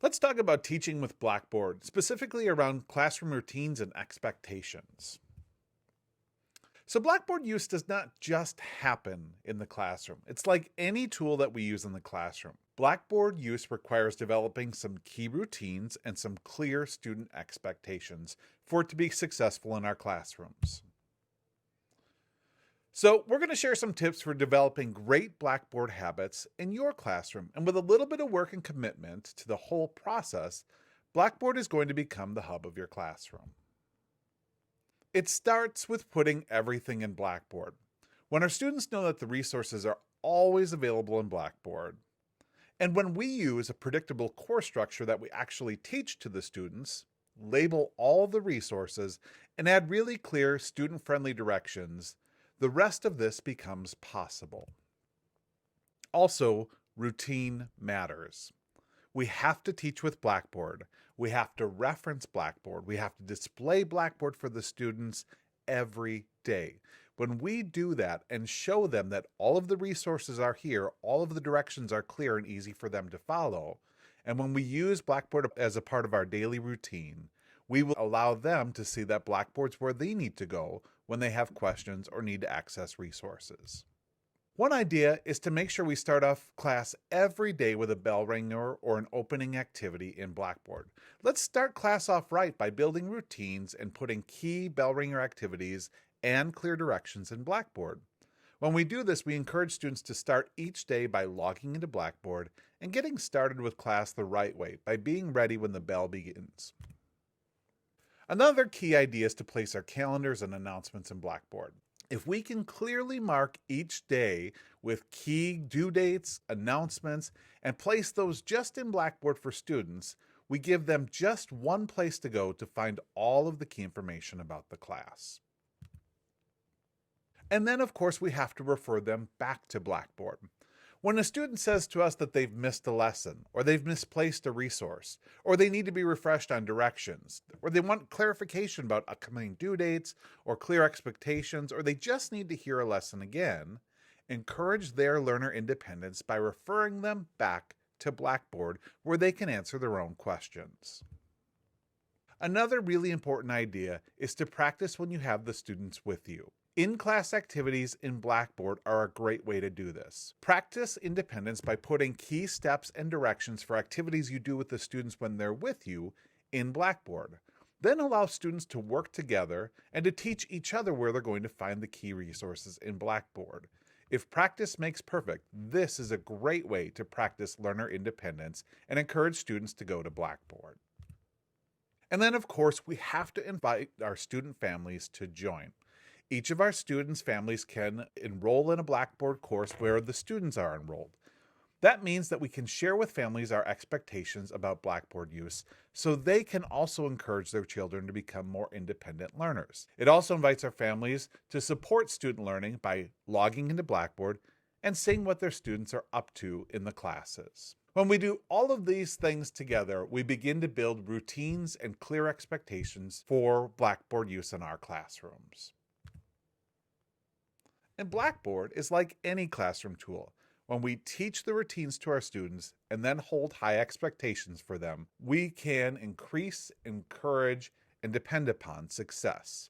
Let's talk about teaching with Blackboard, specifically around classroom routines and expectations. So Blackboard use does not just happen in the classroom. It's like any tool that we use in the classroom. Blackboard use requires developing some key routines and some clear student expectations for it to be successful in our classrooms. So we're going to share some tips for developing great Blackboard habits in your classroom. And with a little bit of work and commitment to the whole process, Blackboard is going to become the hub of your classroom. It starts with putting everything in Blackboard. When our students know that the resources are always available in Blackboard, and when we use a predictable course structure that we actually teach to the students, label all the resources, and add really clear student-friendly directions, the rest of this becomes possible. Also, routine matters. We have to teach with Blackboard. We have to reference Blackboard. We have to display Blackboard for the students every day. When we do that and show them that all of the resources are here, all of the directions are clear and easy for them to follow, and when we use Blackboard as a part of our daily routine, we will allow them to see that Blackboard's where they need to go when they have questions or need to access resources. One idea is to make sure we start off class every day with a bell ringer or an opening activity in Blackboard. Let's start class off right by building routines and putting key bell ringer activities and clear directions in Blackboard. When we do this, we encourage students to start each day by logging into Blackboard and getting started with class the right way by being ready when the bell begins. Another key idea is to place our calendars and announcements in Blackboard. If we can clearly mark each day with key due dates, announcements, and place those just in Blackboard for students, we give them just one place to go to find all of the key information about the class. And then, of course, we have to refer them back to Blackboard. When a student says to us that they've missed a lesson, or they've misplaced a resource, or they need to be refreshed on directions, or they want clarification about upcoming due dates, or clear expectations, or they just need to hear a lesson again, encourage their learner independence by referring them back to Blackboard where they can answer their own questions. Another really important idea is to practice when you have the students with you. In-class activities in Blackboard are a great way to do this. Practice independence by putting key steps and directions for activities you do with the students when they're with you in Blackboard. Then allow students to work together and to teach each other where they're going to find the key resources in Blackboard. If practice makes perfect, this is a great way to practice learner independence and encourage students to go to Blackboard. And then, of course, we have to invite our student families to join. Each of our students' families can enroll in a Blackboard course where the students are enrolled. That means that we can share with families our expectations about Blackboard use so they can also encourage their children to become more independent learners. It also invites our families to support student learning by logging into Blackboard and seeing what their students are up to in the classes. When we do all of these things together, we begin to build routines and clear expectations for Blackboard use in our classrooms. And Blackboard is like any classroom tool. When we teach the routines to our students and then hold high expectations for them, we can increase, encourage, and depend upon success.